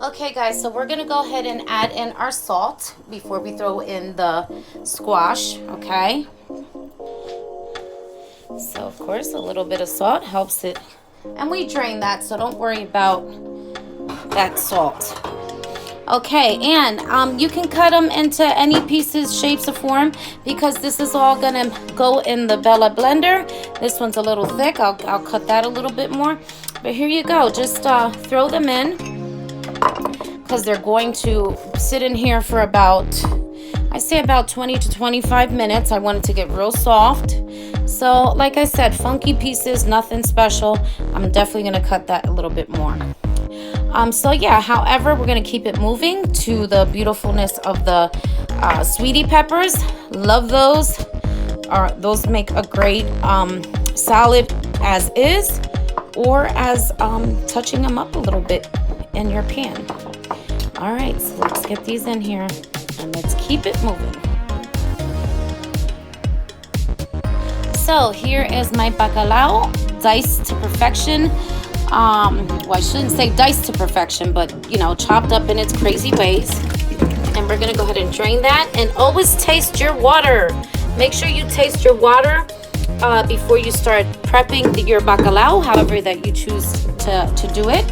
Okay guys, so we're gonna go ahead and add in our salt before we throw in the squash, okay? So of course a little bit of salt helps it, and we drain that, so don't worry about that salt. Okay, and you can cut them into any pieces, shapes, or form, because this is all gonna go in the Bella blender. This one's a little thick. I'll cut that a little bit more. But here you go. Just throw them in, because they're going to sit in here for about, I say about 20 to 25 minutes. I want it to get real soft. So like I said, funky pieces, nothing special. I'm definitely gonna cut that a little bit more. So yeah, however, we're gonna keep it moving to the beautifulness of the sweetie peppers. Love those. Those make a great salad as is, or as touching them up a little bit in your pan. All right, so let's get these in here and let's keep it moving. So here is my bacalao, diced to perfection. Well, I shouldn't say diced to perfection, but you know, chopped up in its crazy ways. And we're gonna go ahead and drain that, and always taste your water. Make sure you taste your water before you start prepping your bacalao, however that you choose to do it.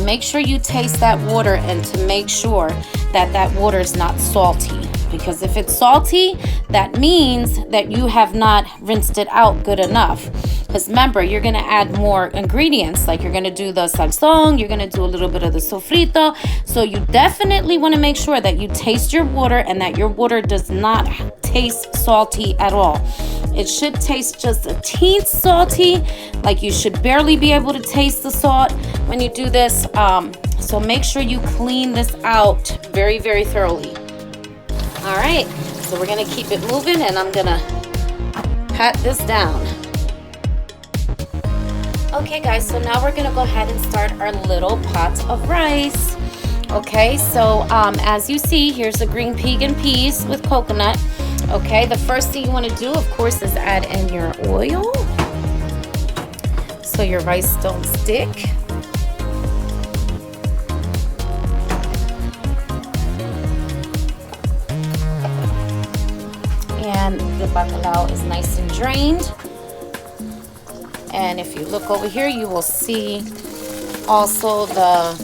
Make sure you taste that water, and to make sure that that water is not salty. Because if it's salty, that means that you have not rinsed it out good enough. Because remember, you're going to add more ingredients, like you're going to do the salsón, you're going to do a little bit of the sofrito. So you definitely want to make sure that you taste your water, and that your water does not taste salty at all. It should taste just a teeny salty, like you should barely be able to taste the salt when you do this. So make sure you clean this out very, very thoroughly. All right, so we're gonna keep it moving, and I'm gonna pat this down. Okay guys, so now we're gonna go ahead and start our little pot of rice. Okay, so as you see, here's the green pea and peas with coconut. Okay, the first thing you want to do, of course, is add in your oil so your rice don't stick. And the bacalao is nice and drained. And if you look over here, you will see also the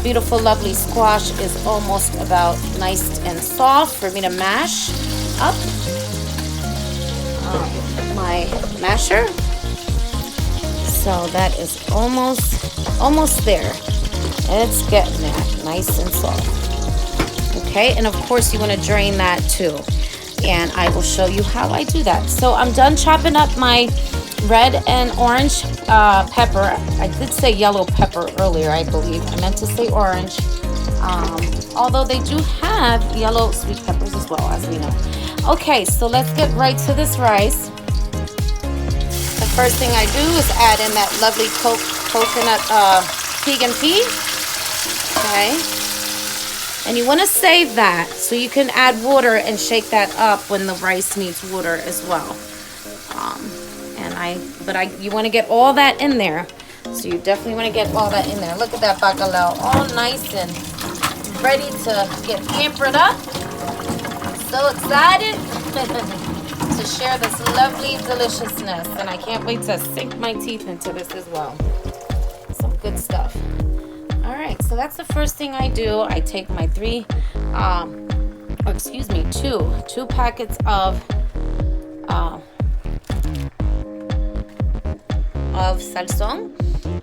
beautiful, lovely squash is almost about nice and soft for me to mash up my masher. So that is almost there. It's getting there, nice and soft. Okay, and of course you want to drain that too. And I will show you how I do that. So I'm done chopping up my red and orange pepper. I did say yellow pepper earlier, I believe. I meant to say orange. Although they do have yellow sweet peppers as well, as we know. Okay, so let's get right to this rice. The first thing I do is add in that lovely coconut vegan pea. Okay. And you want to save that so you can add water and shake that up when the rice needs water as well. You want to get all that in there. So you definitely want to get all that in there. Look at that bacalao, all nice and ready to get pampered up. So excited to share this lovely deliciousness. And I can't wait to sink my teeth into this as well. Some good stuff. All right, so that's the first thing I do. I take my two packets of salsón,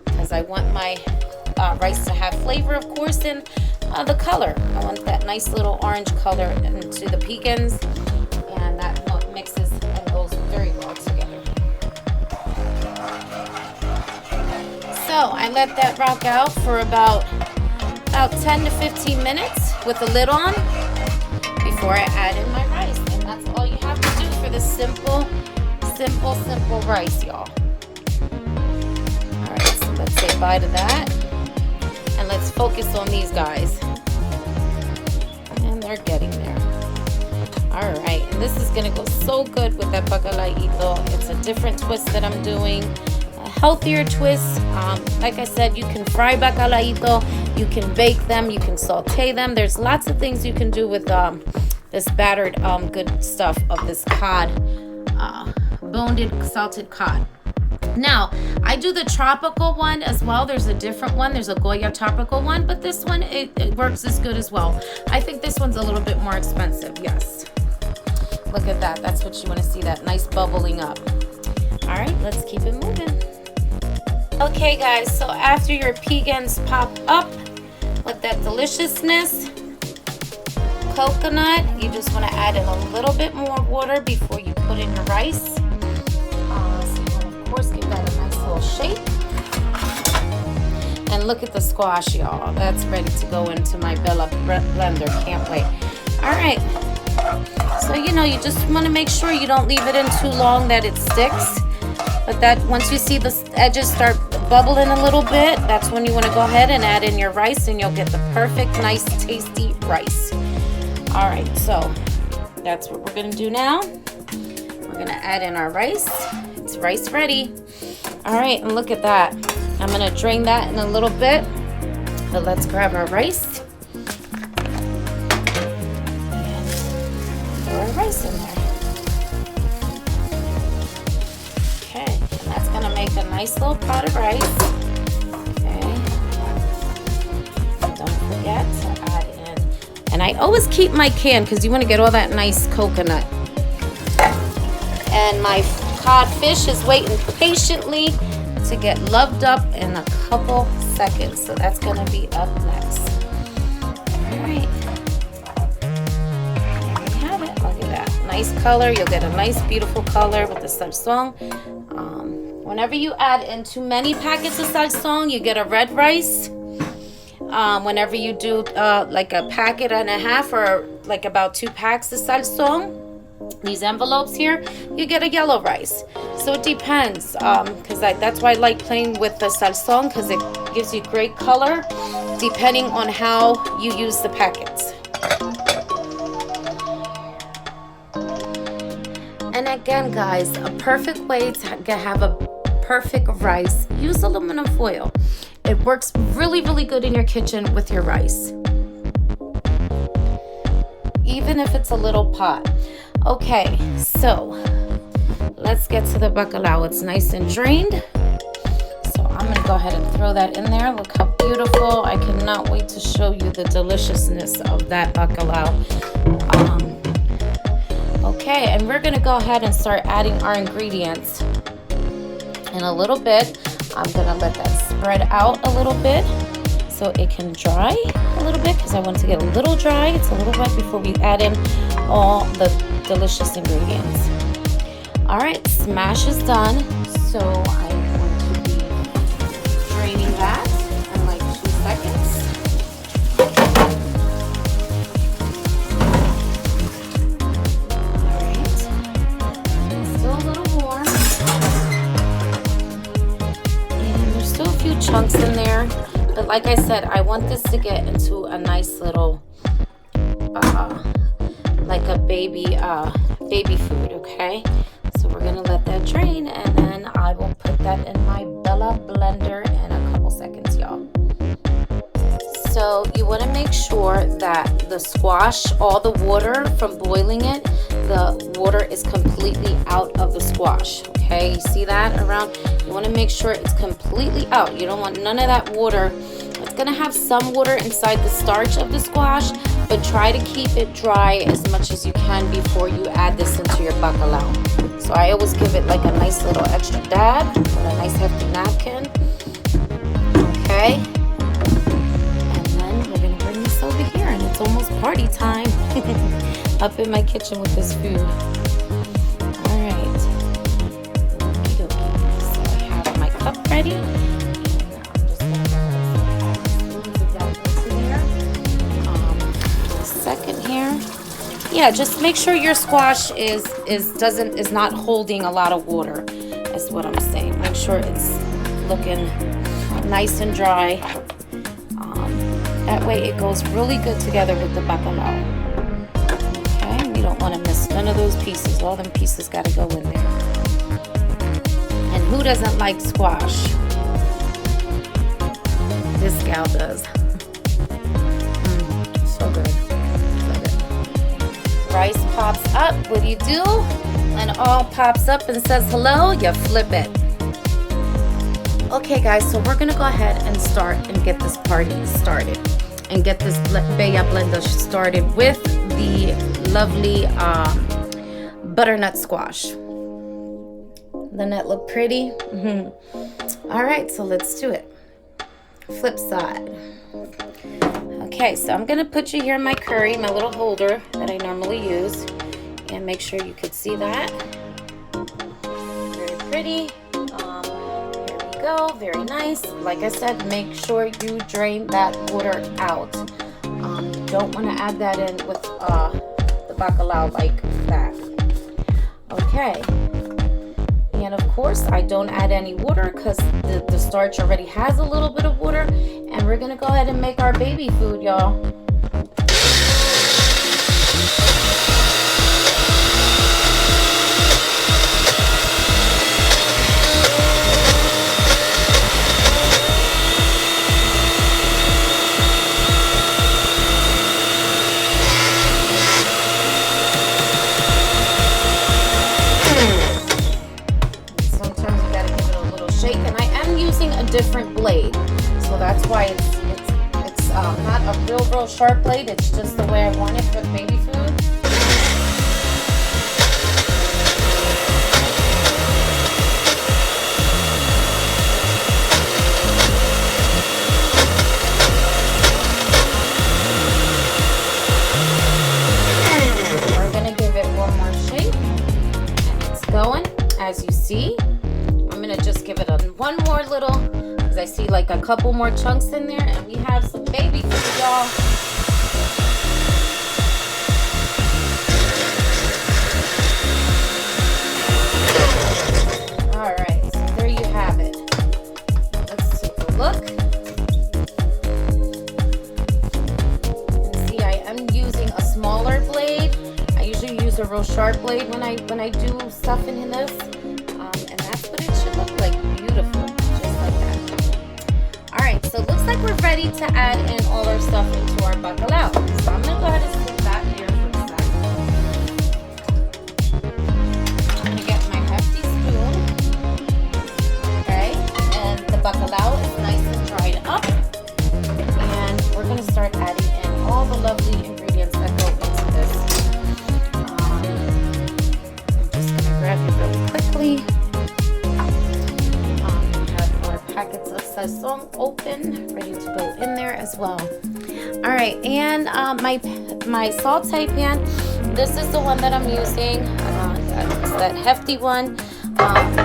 because I want my rice to have flavor, of course, and the color. I want that nice little orange color into the pecans, and that mixes and goes very well together. So I let that rock out for about 10 to 15 minutes with the lid on before I add in my rice. And that's all you have to do for this simple rice, y'all. All right, so let's say bye to that. And let's focus on these guys. And they're getting there. All right, and this is gonna go so good with that bacalaíto. It's a different twist that I'm doing. healthier twist. Like I said, you can fry bacalaito, you can bake them, you can saute them. There's lots of things you can do with this battered good stuff of this cod, boned salted cod. Now, I do the tropical one as well. There's a different one. There's a Goya tropical one, but this one, it works as good as well. I think this one's a little bit more expensive, yes. Look at that. That's what you want to see, that nice bubbling up. All right, let's keep it moving. Okay, guys, so after your pegans pop up with that deliciousness, coconut, you just want to add in a little bit more water before you put in your rice. So you want to, of course, give that a nice little shake. And look at the squash, y'all. That's ready to go into my Bella blender. Can't wait. All right. So, you know, you just want to make sure you don't leave it in too long that it sticks. But that once you see the edges start bubbling a little bit, that's when you want to go ahead and add in your rice, and you'll get the perfect, nice, tasty rice. All right, so that's what we're going to do now. We're going to add in our rice. It's rice ready. All right, and look at that. I'm going to drain that in a little bit. But let's grab our rice. And throw our rice in there. Okay, and that's going to make a nice little pot of rice. Okay. And don't forget to add in. And I always keep my can because you want to get all that nice coconut. And my codfish is waiting patiently to get loved up in a couple seconds. So that's going to be up next. All right. There we have it. Look at that. Nice color. You'll get a nice, beautiful color with the salsón. Whenever you add in too many packets of salsón, you get a red rice. Whenever you do like a packet and a half or like about 2 packs of salsón, these envelopes here, you get a yellow rice. So it depends, because that's why I like playing with the salsón, because it gives you great color depending on how you use the packets. And again, guys, a perfect way to have a perfect rice, use aluminum foil. It works really, really good in your kitchen with your rice, even if it's a little pot. Okay, so let's get to the bacalao. It's nice and drained. So I'm gonna go ahead and throw that in there. Look how beautiful. I cannot wait to show you the deliciousness of that bacalao. Okay, and we're gonna go ahead and start adding our ingredients in a little bit. I'm gonna let that spread out a little bit so it can dry a little bit, because I want to get a little dry. It's a little wet before we add in all the delicious ingredients. All right, smash is done. So I'm going to be draining that in like 2 seconds. All right, it's still a little warm. And there's still a few chunks in there. But like I said, I want this to get into a nice little, like a baby food, okay? So we're gonna let that drain, and then I will put that in my Bella blender in a couple seconds, y'all. So you wanna make sure that the squash, all the water from boiling it, the water is completely out of the squash, okay? You see that around? You wanna make sure it's completely out. You don't want none of that water. It's gonna have some water inside the starch of the squash, but try to keep it dry as much as you can before you add this into your bacalao. So I always give it like a nice little extra dab with a nice hefty napkin. Okay. And then we're gonna bring this over here, and it's almost party time up in my kitchen with this food. All right. Okie dokie. So I have my cup ready. Yeah, just make sure your squash is not holding a lot of water. That's what I'm saying. Make sure it's looking nice and dry. That way it goes really good together with the bacalao. Okay, we don't want to miss none of those pieces. All them pieces got to go in there. And who doesn't like squash? This gal does. So good. So good. Rice pops up. What do? When it all pops up and says hello, you flip it. Okay guys, so we're gonna go ahead and start and get this party started and get this Bella blender started with the lovely butternut squash. Doesn't that look pretty? All right, so let's do it. Flip side. Okay, so I'm gonna put you here in my curry, my little holder that I normally use, and make sure you could see that. Very pretty. Here we go, very nice. Like I said, make sure you drain that water out. You don't want to add that in with the bacalao like that. Okay. And of course, I don't add any water because the starch already has a little bit of water. And we're gonna go ahead and make our baby food, y'all. Different blade, so that's why it's not a real sharp blade. It's just the way I want it for the baby food. We're gonna give it one more shake, and it's going. As you see, I'm gonna just give it one more little. I see like a couple more chunks in there, and we have some baby food, y'all. All right, so there you have it. Let's take a look. And see, I am using a smaller blade. I usually use a real sharp blade when I do stuff in this, and that's what it should look like. Beautiful. So it looks like we're ready to add in all our stuff into our bacalao. So I'm gonna go ahead and sit that here for a second. I'm gonna get my hefty spoon. Okay, and the bacalao is nice and dried up. And we're gonna start adding in all the lovely ingredients that go into this. I'm just gonna grab it really quickly. Packets of sazon open, ready to go in there as well. All right, and my saute pan, this is the one that I'm using. It's that hefty one.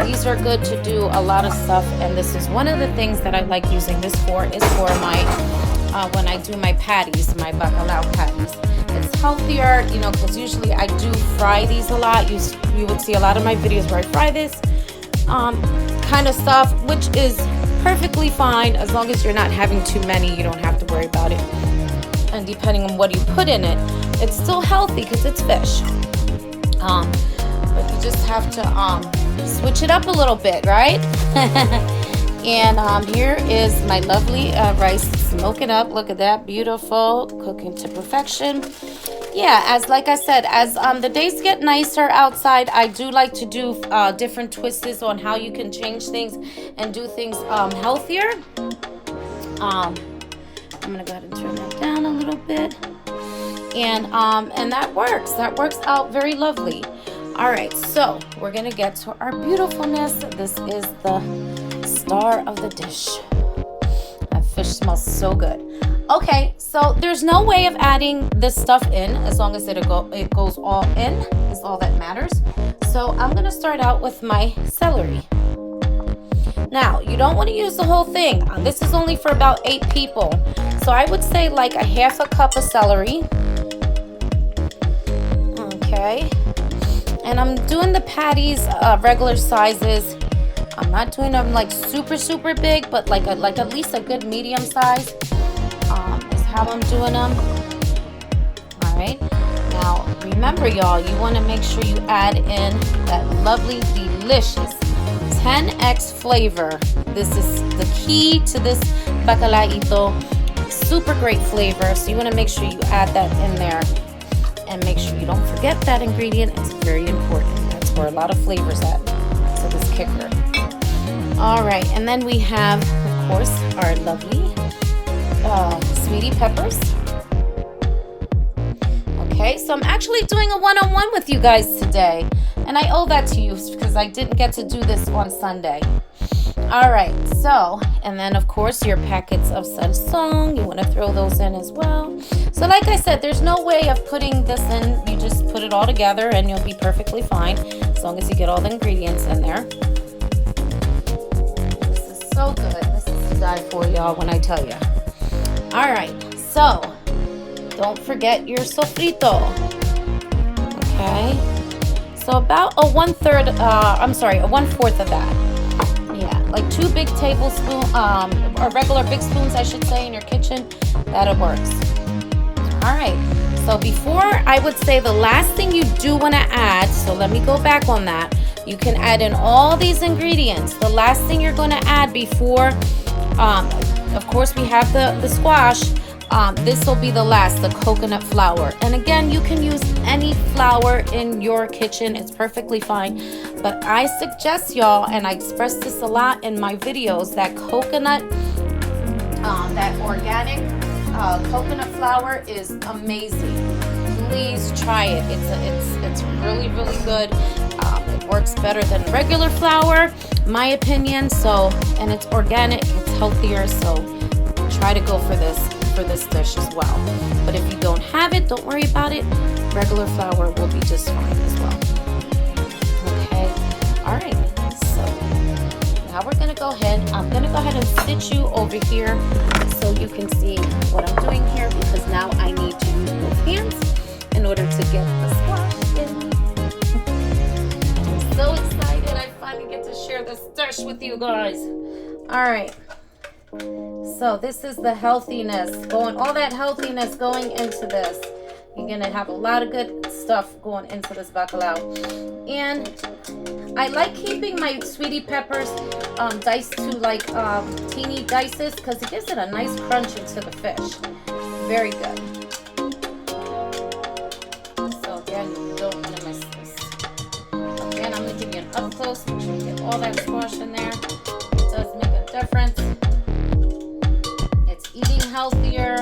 These are good to do a lot of stuff, and this is one of the things that I like using this for, is for my when I do my patties, my bacalao patties. It's healthier, you know, because usually I do fry these a lot. You would see a lot of my videos where I fry this kind of stuff, which is perfectly fine as long as you're not having too many. You don't have to worry about it. And depending on what you put in it, it's still healthy because it's fish. But you just have to switch it up a little bit, right? And here is my lovely rice smoking up. Look at that, beautiful, cooking to perfection. Yeah, as like I said, as the days get nicer outside, I do like to do different twists on how you can change things and do things healthier. I'm gonna go ahead and turn that down a little bit, and that works out very lovely. All right, so we're gonna get to our beautifulness. This is the star of the dish. That fish smells so good. Okay, so there's no way of adding this stuff in as long as it goes all in, is all that matters. So I'm gonna start out with my celery. Now, you don't want to use the whole thing. This is only for about 8 people. So I would say like a half a cup of celery. Okay. And I'm doing the patties regular sizes. I'm not doing them like super big, but like at least a good medium size. Is how I'm doing them. All right. Now remember, y'all, you want to make sure you add in that lovely, delicious 10x flavor. This is the key to this bacalaito. Super great flavor, so you want to make sure you add that in there. And make sure you don't forget that ingredient. It's very important. That's where a lot of flavors at. So this kicker. All right, and then we have, of course, our lovely sweetie peppers. Okay, so I'm actually doing a one-on-one with you guys today. And I owe that to you because I didn't get to do this on Sunday. All right, so, and then of course your packets of sazon, you want to throw those in as well. So like I said, there's no way of putting this in. You just put it all together and you'll be perfectly fine as long as you get all the ingredients in there. This is so good. This is to die for, y'all, when I tell you. All right, so don't forget your sofrito. Okay, so about a 1/4 of that. Yeah, like 2 big tablespoons, or regular big spoons, I should say, in your kitchen. That works. All right. So before, I would say the last thing you do want to add. So let me go back on that. You can add in all these ingredients. The last thing you're going to add before, of course, we have the squash. This will be the last, the coconut flour. And again, you can use any flour in your kitchen. It's perfectly fine. But I suggest y'all, and I express this a lot in my videos, that coconut, that organic coconut flour is amazing. Please try it. It's really, really good. It works better than regular flour, my opinion. So, and it's organic, it's healthier. So try to go for this dish as well. But if you don't have it, don't worry about it. Regular flour will be just fine as well. Okay. All right. So now we're gonna go ahead. I'm gonna go ahead and sit you over here so you can see what I'm doing here, because now I need to use both hands in order to get the squash in. I'm so excited. I finally get to share this dish with you guys. All right. So this is the healthiness, all that healthiness going into this. You're gonna have a lot of good stuff going into this bacalao. And I like keeping my sweetie peppers diced to like teeny dices, because it gives it a nice crunch into the fish. Very good. So again, you don't want to miss this. Again, I'm gonna give you an up close. Make sure you get all that squash in there. It does make a difference. Eating healthier,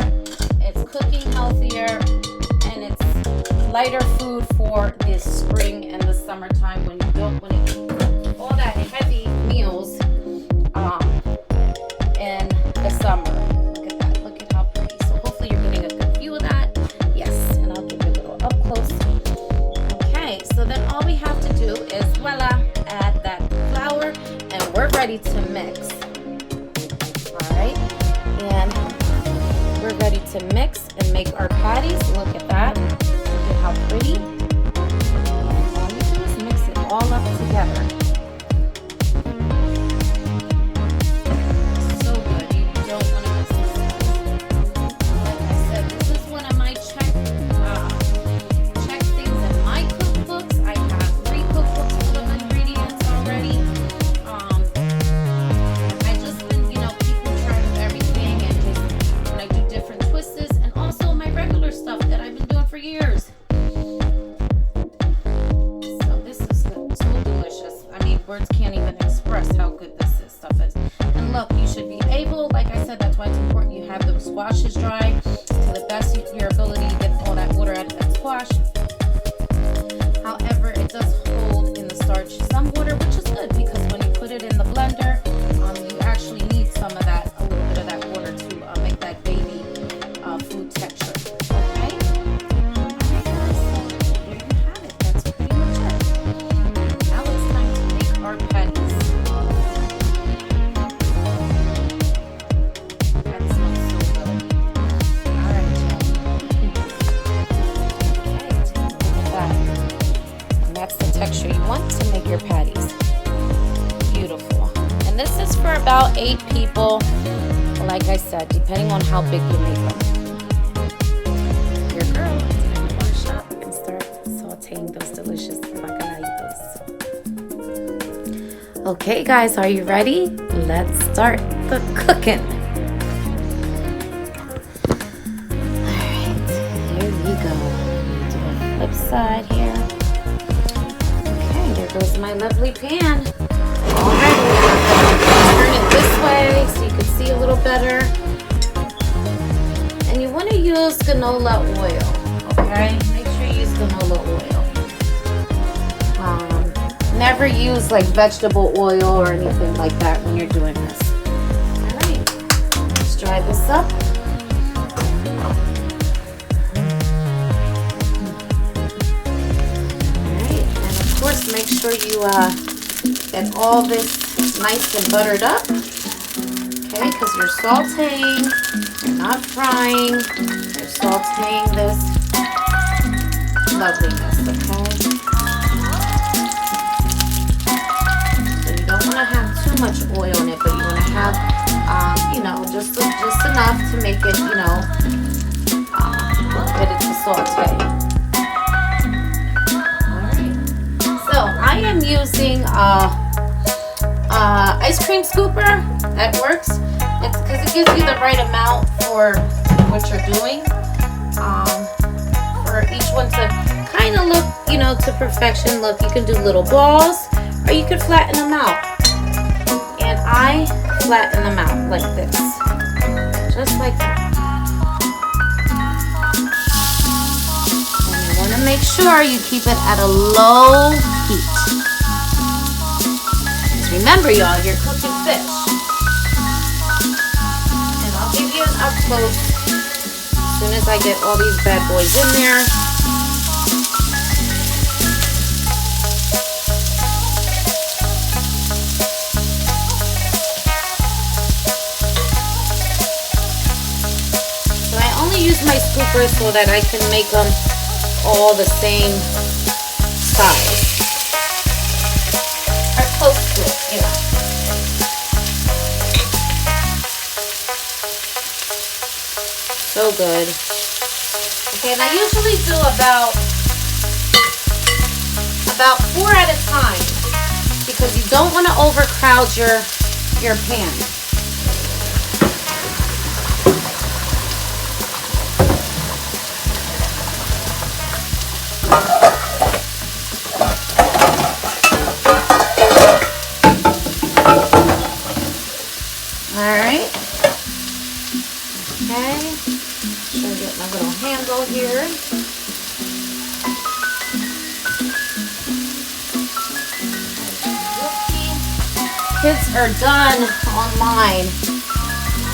it's cooking healthier, and it's lighter food for this spring and the summertime when you don't want to eat all that heavy meals in the summer. Look at that. Look at how pretty. So hopefully you're getting a good view of that. Yes, and I'll give you a little up close. Okay, so then all we have to do is, voila, add that flour, and we're ready to mix. All right. And we're ready to mix and make our patties. Look at that. Look at how pretty. And all you do is mix it all up together. So good. You don't want to miss this. Like I said, this is one of my check things in my cookbooks. I have 3 cookbooks full of ingredients already. Stuff that I've been doing for years. So this is so delicious. I mean, words can't even express how good this stuff is. And look, you should be able, like I said, that's why it's important you have the squashes dry to the best of your ability to get all that water out of that squash. However, it does hold in the starch some water, which is good, because when you put it in the blender, you actually need some of that, a little bit of that water to make that baby food texture. Texture you want to make your patties. Beautiful. And this is for about 8 people, like I said, depending on how big you make them. Your girl is in the workshop and start sauteing those delicious bacalaitos. Okay guys, are you ready? Let's start the cooking. Alright, here we go. Do a flip side here. Okay, there goes my lovely pan. Alright, turn it this way so you can see a little better. And you want to use canola oil, okay? Make sure you use canola oil. Never use like vegetable oil or anything like that when you're doing this. Alright, let's dry this up. Alright, and of course make sure you get all this nice and buttered up. Okay, because you're sauteing, you're not frying, you're sauteing this loveliness, okay? To have too much oil in it, but you want to have, you know, just enough to make it, you know, ready to saute. Alright, so I am using ice cream scooper. That works. It's because it gives you the right amount for what you're doing. For each one to kind of look, you know, to perfection. Look, you can do little balls, or you could flatten them out. And I flatten them out like this, just like that. And you want to make sure you keep it at a low heat. Just remember, y'all, you're cooking fish. And I'll give you an up close as soon as I get all these bad boys in there. Use my scooper so that I can make them all the same size, or close to it, you know. So good. Okay, and I usually do about 4 at a time because you don't want to overcrowd your pan. Alright, okay, should I get my little handle here. Kids are done online.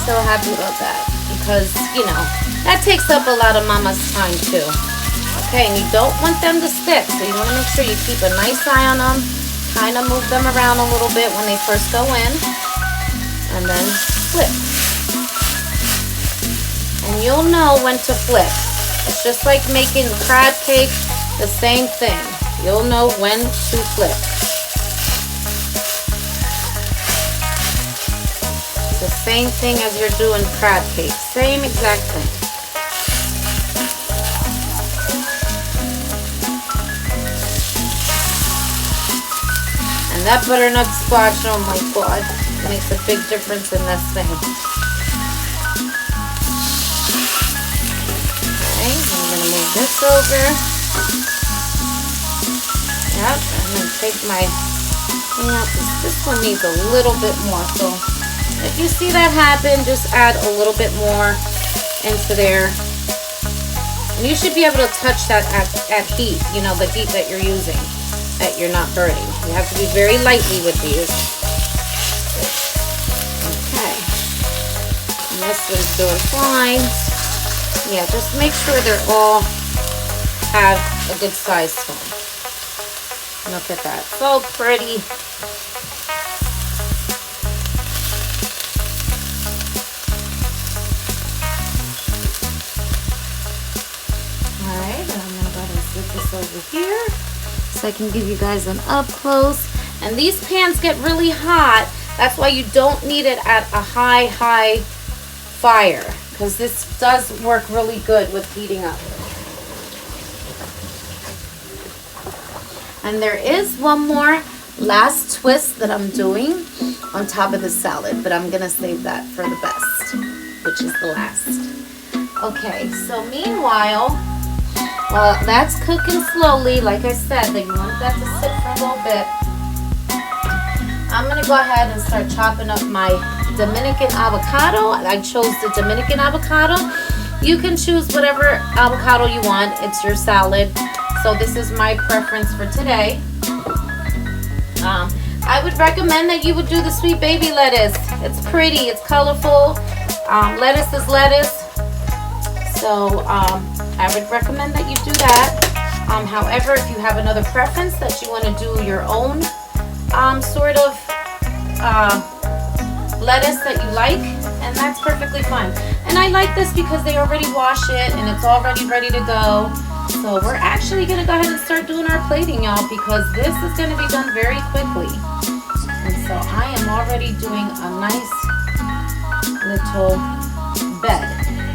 So happy about that because, you know, that takes up a lot of mama's time too. Okay, and you don't want them to stick, so you want to make sure you keep a nice eye on them. Kind of move them around a little bit when they first go in. And then flip. And you'll know when to flip. It's just like making crab cake, the same thing. You'll know when to flip. It's the same thing as you're doing crab cake. Same exact thing. And that butternut squash, oh my God. Makes a big difference in this thing. Okay, I'm going to move this over. Yep, I'm going to take my thing out because this one needs a little bit more. So if you see that happen, just add a little bit more into there. And you should be able to touch that at heat, you know, the heat that you're using, that you're not burning. You have to be very lightly with these. This one's doing fine. Yeah, just make sure they're all have a good size to them. Look at that. So pretty. Alright, and I'm going to go ahead and flip this over here so I can give you guys an up close. And these pans get really hot. That's why you don't need it at a high fire, because this does work really good with heating up. And there is one more last twist that I'm doing on top of the salad, but I'm gonna save that for the best, which is the last. Okay, so meanwhile, while that's cooking slowly, like I said, that you want that to sit for a little bit, I'm gonna go ahead and start chopping up my Dominican avocado. I chose the Dominican avocado. You can choose whatever avocado you want. It's your salad. So this is my preference for today. I would recommend that you would do the sweet baby lettuce. It's pretty, it's colorful. Lettuce is lettuce. So I would recommend that you do that. However, if you have another preference that you want to do your own sort of lettuce that you like, and that's perfectly fine. And I like this because they already wash it and it's already ready to go. So we're actually going to go ahead and start doing our plating, y'all, because this is going to be done very quickly. And so I am already doing a nice little bed.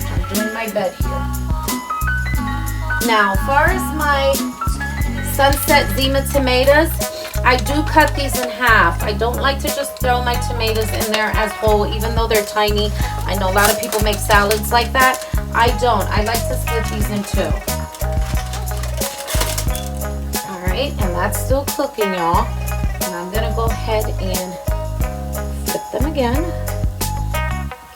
I'm doing my bed here. Now, as far as my sunset Zima tomatoes, I do cut these in half. I don't like to just throw my tomatoes in there as whole, even though they're tiny. I know a lot of people make salads like that. I don't. I like to split these in two. All right, and that's still cooking, y'all. And I'm gonna go ahead and flip them again.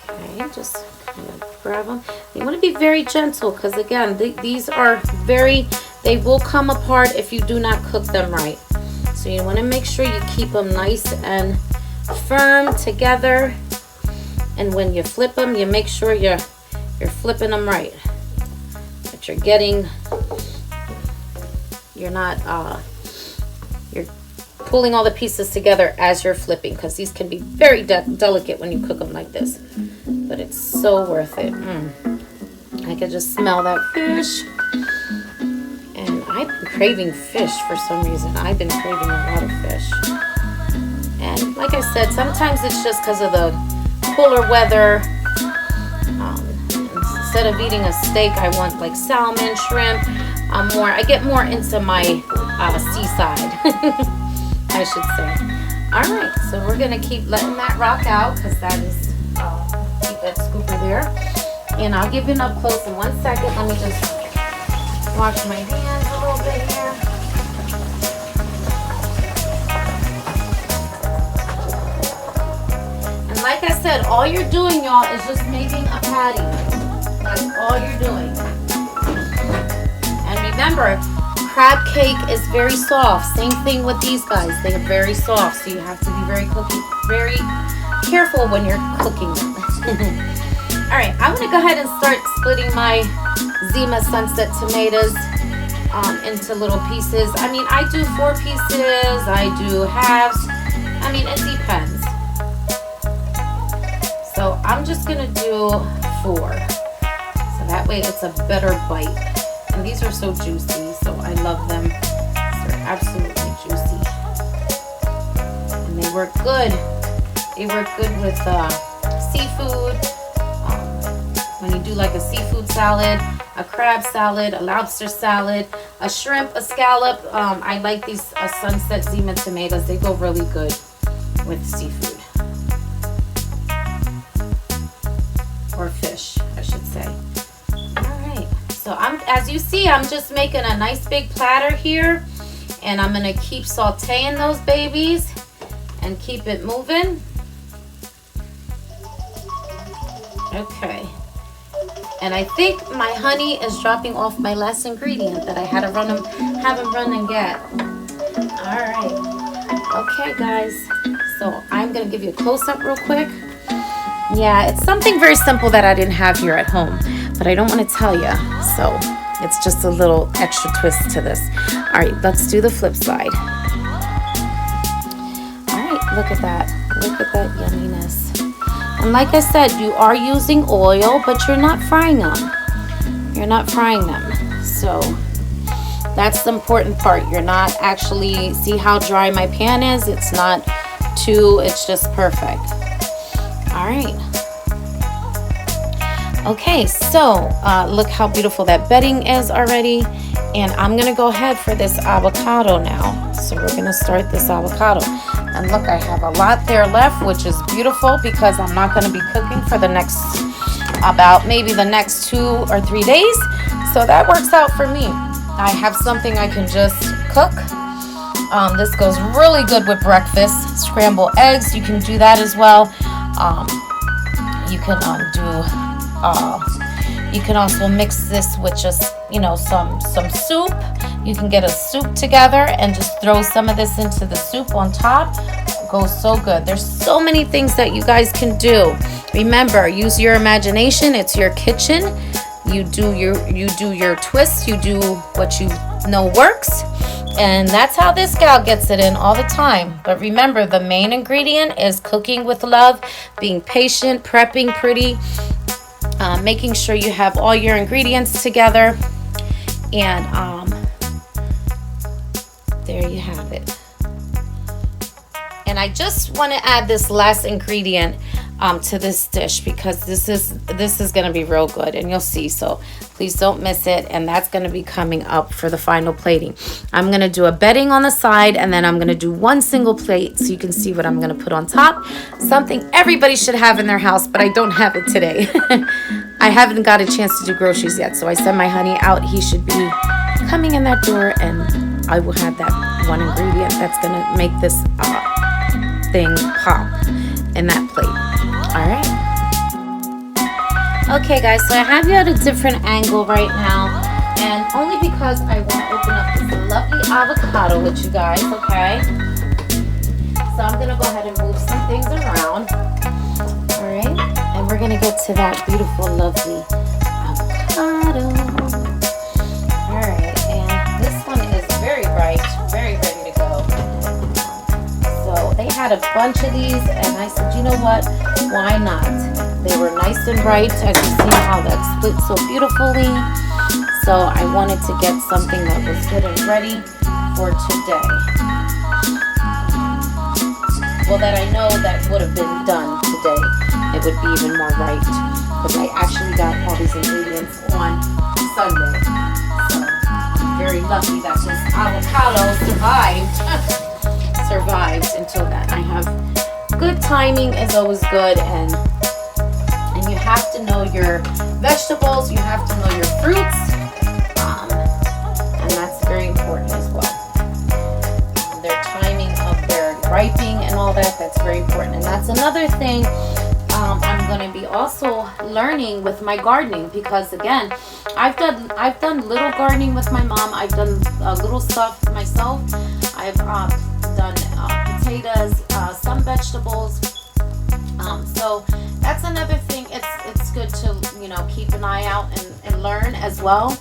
Okay, just kind of grab them. You want to be very gentle because, again, these are they will come apart if you do not cook them right. So you want to make sure you keep them nice and firm together. And when you flip them, you make sure you're flipping them right. That you're pulling all the pieces together as you're flipping, because these can be very delicate when you cook them like this. But it's so worth it. I could just smell that fish. And I've been craving fish for some reason. I've been craving a lot of fish. And like I said, sometimes it's just because of the cooler weather. Instead of eating a steak, I want like salmon, shrimp. I get more into my seaside, I should say. All right, so we're gonna keep letting that rock out, because that is, keep that scooper there. And I'll give you an up close in 1 second. Let me just wash my hands a little bit here. And like I said, all you're doing, y'all, is just making a patty. That's all you're doing. And remember, crab cake is very soft. Same thing with these guys. They are very soft, so you have to be very careful when you're cooking them. All right, I'm gonna go ahead and start splitting my Zima Sunset tomatoes into little pieces. I mean, I do 4 pieces, I do halves. I mean, it depends. So I'm just gonna do 4. So that way it's a better bite. And these are so juicy, so I love them. They're absolutely juicy. And they work good. They work good with seafood. When you do like a seafood salad, a crab salad, a lobster salad, a shrimp, a scallop. I like these Sunset Zima tomatoes. They go really good with seafood. Or fish, I should say. Alright, so as you see, I'm just making a nice big platter here. And I'm going to keep sauteing those babies and keep it moving. Okay. And I think my honey is dropping off my last ingredient that I had to have him run and get. All right. Okay, guys. So I'm going to give you a close-up real quick. Yeah, it's something very simple that I didn't have here at home, but I don't want to tell you. So it's just a little extra twist to this. All right, let's do the flip side. All right, look at that. Look at that yumminess. And like I said, you are using oil, but you're not frying them. You're not frying them. So that's the important part. You're not actually, see how dry my pan is? It's not it's just perfect. All right. Okay, so look how beautiful that bedding is already. And I'm gonna go ahead for this avocado now. So So we're gonna start this avocado. And look, I have a lot there left, which is beautiful because I'm not gonna be cooking for the next, about maybe the next 2 or 3 days. So that works out for me. I have something I can just cook. This goes really good with breakfast. Scrambled eggs, you can do that as well. You can you can also mix this with just, you know, some soup. You can get a soup together and just throw some of this into the soup on top. It goes so good. There's so many things that you guys can do. Remember, use your imagination. It's your kitchen. You do your twists. You do what you know works. And that's how this gal gets it in all the time. But remember, the main ingredient is cooking with love, being patient, prepping pretty, making sure you have all your ingredients together. And there you have it. And I just want to add this last ingredient to this dish because this is going to be real good, and you'll see. So please don't miss it. And that's going to be coming up for the final plating. I'm going to do a bedding on the side, and then I'm going to do one single plate so you can see what I'm going to put on top. Something everybody should have in their house, but I don't have it today. I haven't got a chance to do groceries yet, so I sent my honey out. He should be coming in that door, and I will have that one ingredient that's going to make this thing pop in that plate. All right. Okay, guys, so I have you at a different angle right now, and only because I want to open up this lovely avocado with you guys, okay? So I'm going to go ahead and move some things around. All right. And we're going to get to that beautiful, lovely avocado. All right. And this one is very ripe, very ready to go. So they had a bunch of these, and I said, you know what? Why not? They were nice and bright. As you see how that split so beautifully. So I wanted to get something that was good and ready for today. Well, that I know that would have been done today. It would be even more right because I actually got all these ingredients on Sunday. So I'm very lucky that this avocado survived until then. I have good timing is always good, and you have to know your vegetables, you have to know your fruits, and that's very important as well. Their timing of their ripening and all that, that's very important. And that's another thing I'm going to be also learning with my gardening, because again, I've done little gardening with my mom. I've done little stuff myself. I've done potatoes, some vegetables. So that's another thing. It's good to, you know, keep an eye out and learn as well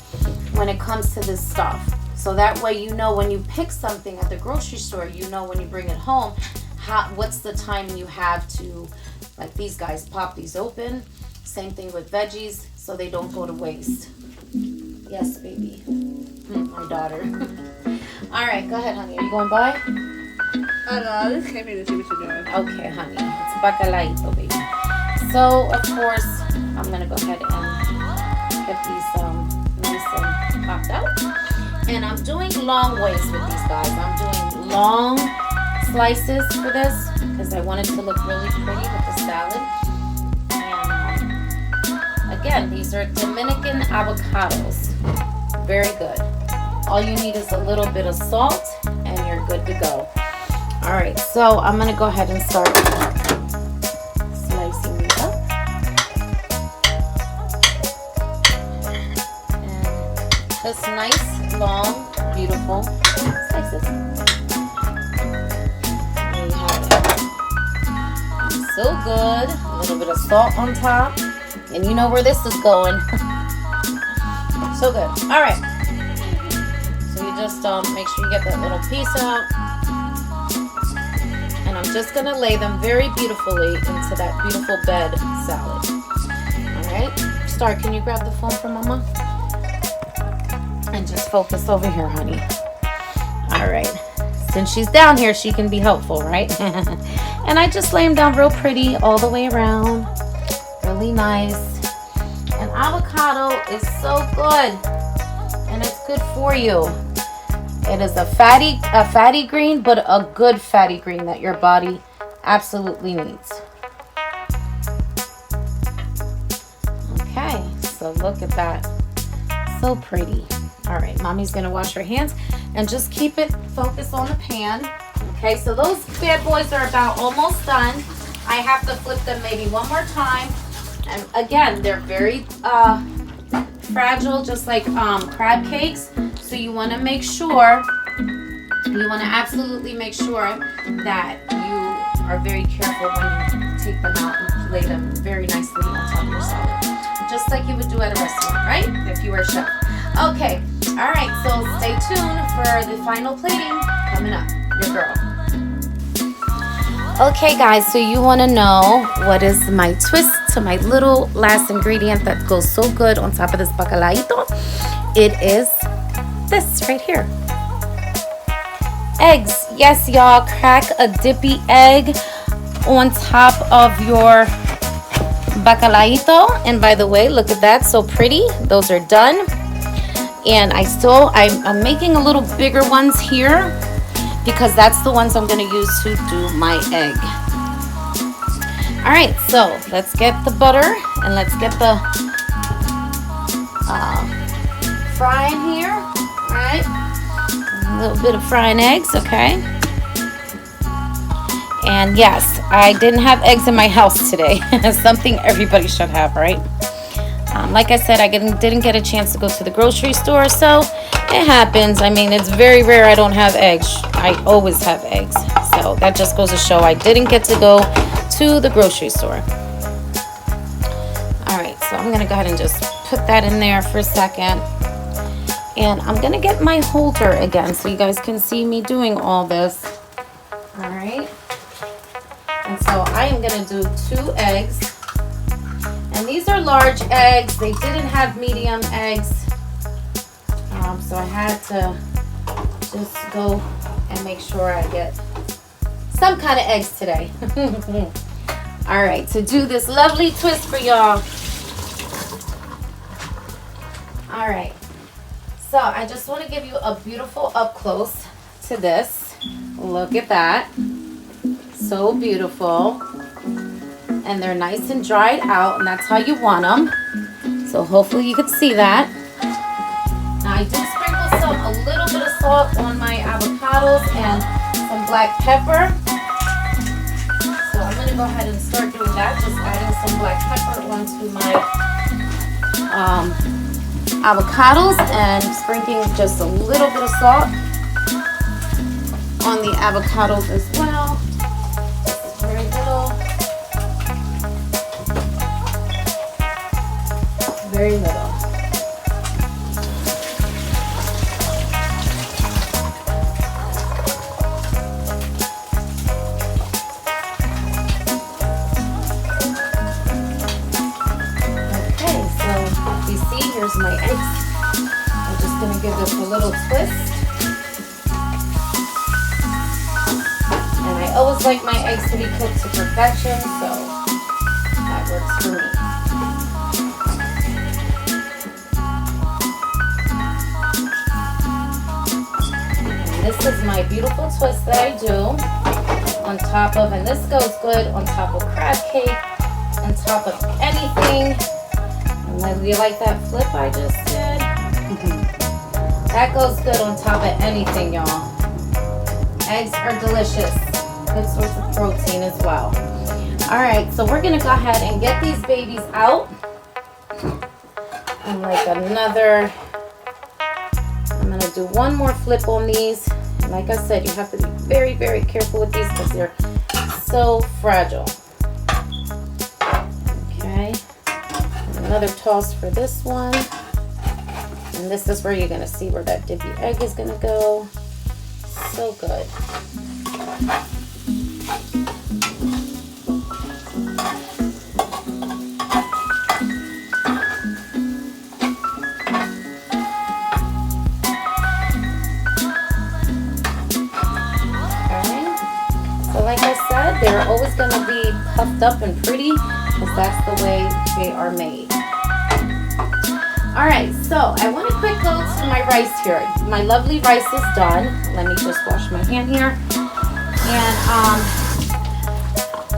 when it comes to this stuff. So that way, you know, when you pick something at the grocery store, you know when you bring it home, what's the time you have to, like these guys, pop these open. Same thing with veggies, so they don't go to waste. Yes, baby. My daughter. All right, go ahead, honey. Are you going by? Oh no, I just came here to see what you're doing. Okay, honey. It's bacalao, baby. So, of course, I'm going to go ahead and get these nice and popped out. And I'm doing long ways with these guys. I'm doing long slices for this because I want it to look really pretty with the salad. And again, these are Dominican avocados. Very good. All you need is a little bit of salt and you're good to go. All right, so I'm going to go ahead and start slicing these up. And just nice, long, beautiful slices. There you have it. So good. A little bit of salt on top. And you know where this is going. So good. All right. So you just make sure you get that little piece out. And I'm just going to lay them very beautifully into that beautiful bed salad. All right. Star, can you grab the phone from Mama? And just focus over here, honey. All right. Since she's down here, she can be helpful, right? And I just lay them down real pretty all the way around. Really nice. And avocado is so good. And it's good for you. It is a fatty green, but a good fatty green that your body absolutely needs. Okay, so look at that. So pretty. All right, mommy's gonna wash her hands and just keep it focused on the pan. Okay, so those bad boys are about almost done. I have to flip them maybe one more time. And again, they're very fragile, just like crab cakes. So you want to make sure, you want to absolutely make sure that you are very careful when you take them out and lay them very nicely on top of your salad. Just like you would do at a restaurant, right? If you were a chef. Okay, all right, so stay tuned for the final plating coming up. Your girl. Okay guys, so you want to know what is my twist to my little last ingredient that goes so good on top of this bacalaito? It is this right here. Eggs. Yes, y'all, crack a dippy egg on top of your bacalaito. And by the way, look at that, so pretty. Those are done. And I'm making a little bigger ones here, because that's the ones I'm going to use to do my egg. All right, so let's get the butter and let's get the frying here. All right, a little bit of frying eggs, okay. And yes, I didn't have eggs in my house today. Something everybody should have, right? Like I said, I didn't get a chance to go to the grocery store, so it happens. I mean, it's very rare I don't have eggs. I always have eggs. So that just goes to show I didn't get to go to the grocery store. All right, so I'm going to go ahead and just put that in there for a second. And I'm going to get my holder again so you guys can see me doing all this. All right. And so I am going to do 2 eggs. And these are large eggs. They didn't have medium eggs. So I had to just go and make sure I get some kind of eggs today. All right, to do this lovely twist for y'all. All right, so I just want to give you a beautiful up close to this. Look at that. So beautiful. And they're nice and dried out, and that's how you want them. So hopefully you could see that. Now I did sprinkle a little bit of salt on my avocados and some black pepper. So I'm going to go ahead and start doing that, just adding some black pepper onto my avocados and sprinkling just a little bit of salt on the avocados as well. Just very little. Very little. Okay, so you see, here's my eggs. I'm just going to give this a little twist. And I always like my eggs to be cooked to perfection, so that works for me. This is my beautiful twist that I do on top of, and this goes good on top of crab cake, on top of anything. And you like that flip I just did? That goes good on top of anything, y'all. Eggs are delicious. Good source of protein as well. All right, so we're gonna go ahead and get these babies out. And like another, I'm gonna do one more flip on these. And like I said, you have to be very, very careful with these because they're so fragile. Okay, and another toss for this one. And this is where you're gonna see where that dippy egg is gonna go. So good. They're always going to be puffed up and pretty because that's the way they are made. All All right, so I want to quick go to my rice here. My lovely rice is done. Let me just wash my hand here. And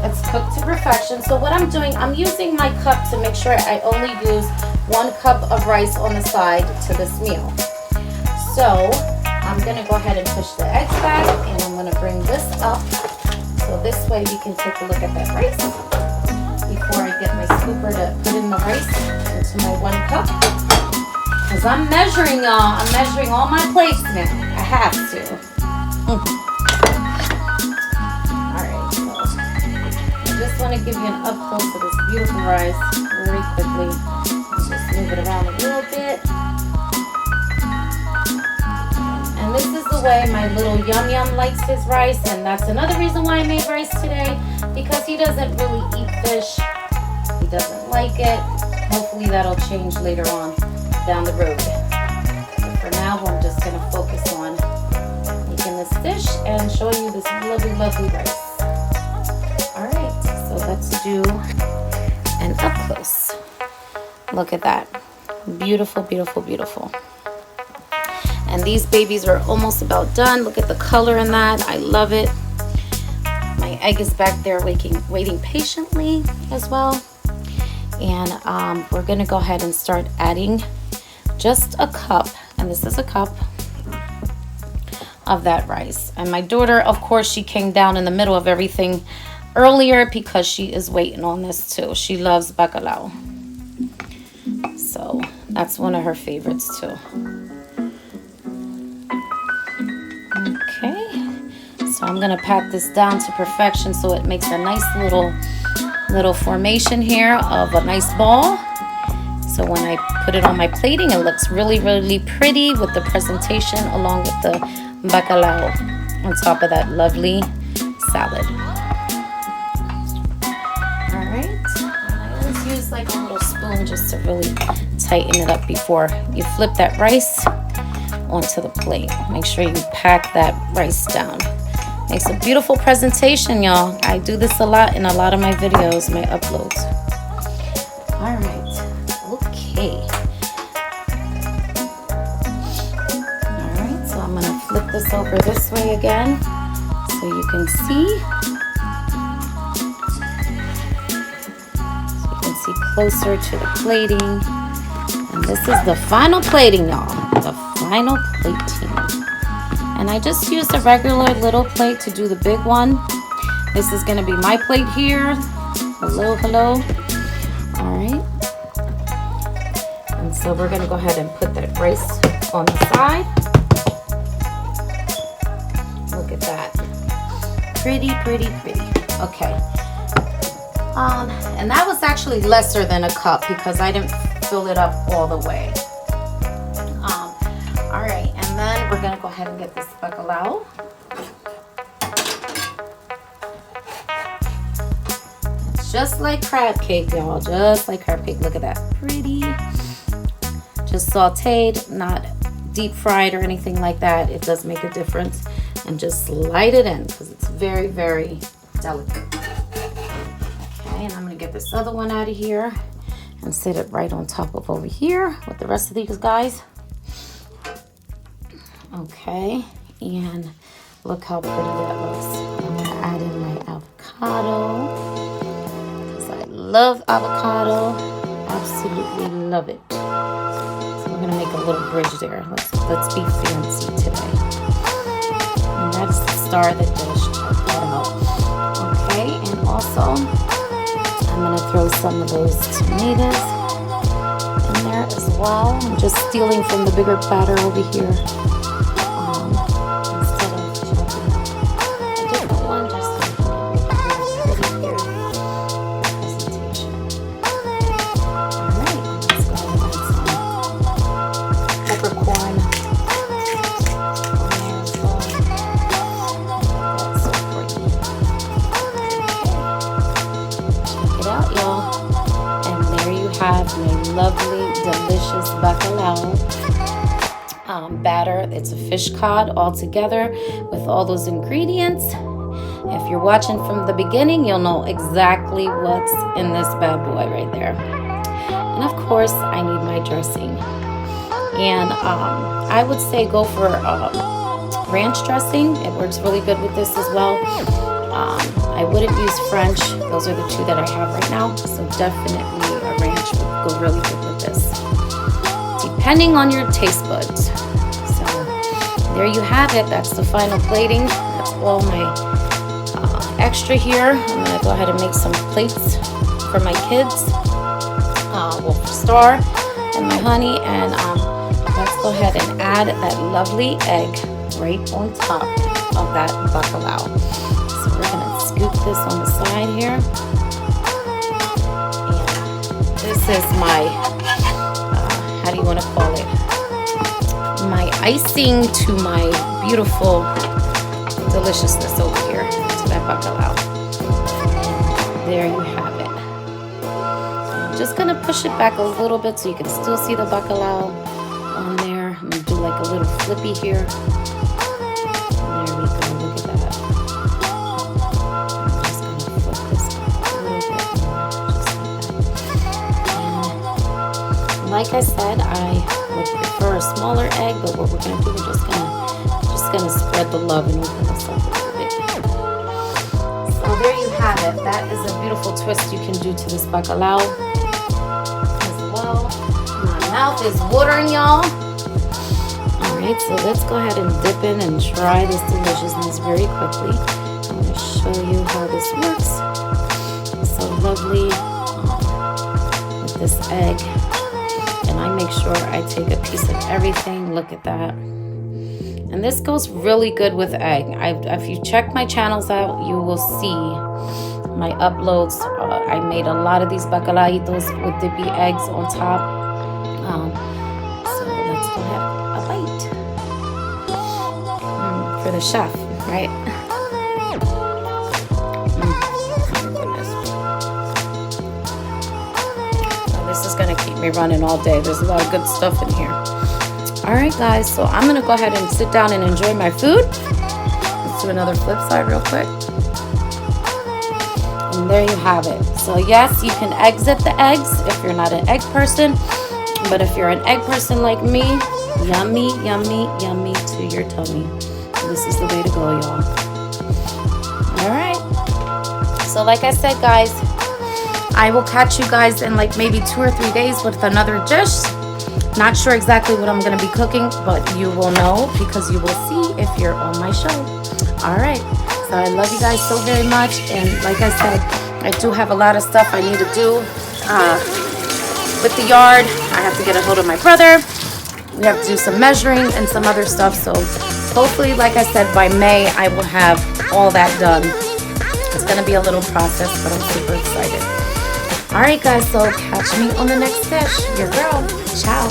it's cooked to perfection. So what I'm doing, I'm using my cup to make sure I only use 1 cup of rice on the side to this meal. So I'm going to go ahead and push the eggs back, and I'm going to bring this up. So this way we can take a look at that rice before I get my scooper to put in the rice into my 1 cup. Because I'm measuring, y'all. I'm measuring all my plates now. I have to. Alright, so I just want to give you an up close of this beautiful rice very quickly. Let's just move it around a little bit. And this is the way my little Yum Yum likes his rice, and that's another reason why I made rice today, because he doesn't really eat fish. He doesn't like it. Hopefully that'll change later on down the road. But for now, I'm just going to focus on making this dish and showing you this lovely, lovely rice. Alright, so let's do an up close. Look at that. Beautiful, beautiful, beautiful. And these babies are almost about done. Look at the color in that. I love it. My egg is back there waiting patiently as well. And we're going to go ahead and start adding just a cup. And this is a cup of that rice. And my daughter, of course, she came down in the middle of everything earlier because she is waiting on this too. She loves bacalao. So that's one of her favorites too. Okay, so I'm gonna pat this down to perfection so it makes a nice little formation here of a nice ball. So when I put it on my plating, it looks really, really pretty with the presentation along with the bacalao on top of that lovely salad. All right, I always use like a little spoon just to really tighten it up before you flip that rice onto the plate. Make sure you pack that rice down. Makes a beautiful presentation, y'all. I do this a lot in a lot of my videos, my uploads. All right, okay. All right, so I'm gonna flip this over this way again so you can see. So you can see closer to the plating. And this is the final plating, y'all. The final plating. And I just used a regular little plate to do the big one. This is going to be my plate here. Hello, hello. All right. And so we're going to go ahead and put that rice on the side. Look at that. Pretty, pretty, pretty. Okay. And that was actually lesser than a cup because I didn't fill it up all the way. All right, and then we're gonna go ahead and get this bacalao. It's just like crab cake, y'all. Just like crab cake. Look at that, pretty. Just sautéed, not deep fried or anything like that. It does make a difference. And just slide it in because it's very, very delicate. Okay, and I'm gonna get this other one out of here and sit it right on top of over here with the rest of these guys. Okay, and look how pretty that looks. I'm gonna add in my avocado because I love avocado, absolutely love it. So we're gonna make a little bridge there. Let's be fancy today. And that's the star of the dish. Okay, and also I'm gonna throw some of those tomatoes in there as well. I'm just stealing from the bigger platter over here. Instead of chopping a different one, just so you can get a pretty presentation. Alright, let's go ahead and add some peppercorn. Check it out, y'all. And there you have my lovely, delicious bacalao batter. It's a fish cod all together with all those ingredients. If you're watching from the beginning, you'll know exactly what's in this bad boy right there. And of course, I need my dressing. And I would say go for ranch dressing. It works really good with this as well. I wouldn't use French. Those are the two that I have right now. So definitely a ranch would go really good with this, depending on your taste buds. So there you have it. That's the final plating. That's all my extra here. I'm gonna go ahead and make some plates for my kids. Well, for Star and my honey, and let's go ahead and add that lovely egg right on top of that bacalao. So we're gonna scoop this on the side here. And this is my, how do you want to call it? My icing to my beautiful deliciousness over here, to that bacalao. And there you have it. I'm just gonna push it back a little bit so you can still see the bacalao on there. I'm gonna do like a little flippy here. And there we go, look at that. I'm just gonna flip this a little bit more, just like that. And like I said, I would prefer a smaller egg, but what we're gonna do, we're just gonna spread the love and open this up a little bit. So there you have it. That is a beautiful twist you can do to this bacalao as well. My mouth is watering, y'all. Alright, so let's go ahead and dip in and try this deliciousness very quickly. I'm going to show you how this works. It's so lovely with this egg. And I make sure I take a piece of everything. Look at that. And this goes really good with egg. If you check my channels out, you will see my uploads. I made a lot of these bacalaitos with dippy eggs on top. So let's go have a bite. For the chef, right? Oh my goodness. So this is gonna keep me running all day. There's a lot of good stuff in here. All right, guys, so I'm gonna go ahead and sit down and enjoy my food. Let's do another flip side real quick. And there you have it. So yes, you can exit the eggs if you're not an egg person, but if you're an egg person like me, yummy, yummy, yummy to your tummy. This is the way to go, y'all. All right. So like I said, guys, I will catch you guys in like maybe 2 or 3 days with another dish. Not sure exactly what I'm going to be cooking, but you will know because you will see if you're on my show. All right. So I love you guys so very much. And like I said, I do have a lot of stuff I need to do with the yard. I have to get a hold of my brother. We have to do some measuring and some other stuff. So hopefully, like I said, by May, I will have all that done. It's going to be a little process, but I'm super excited. All right, guys, so catch me on the next dish. Your girl. Ciao.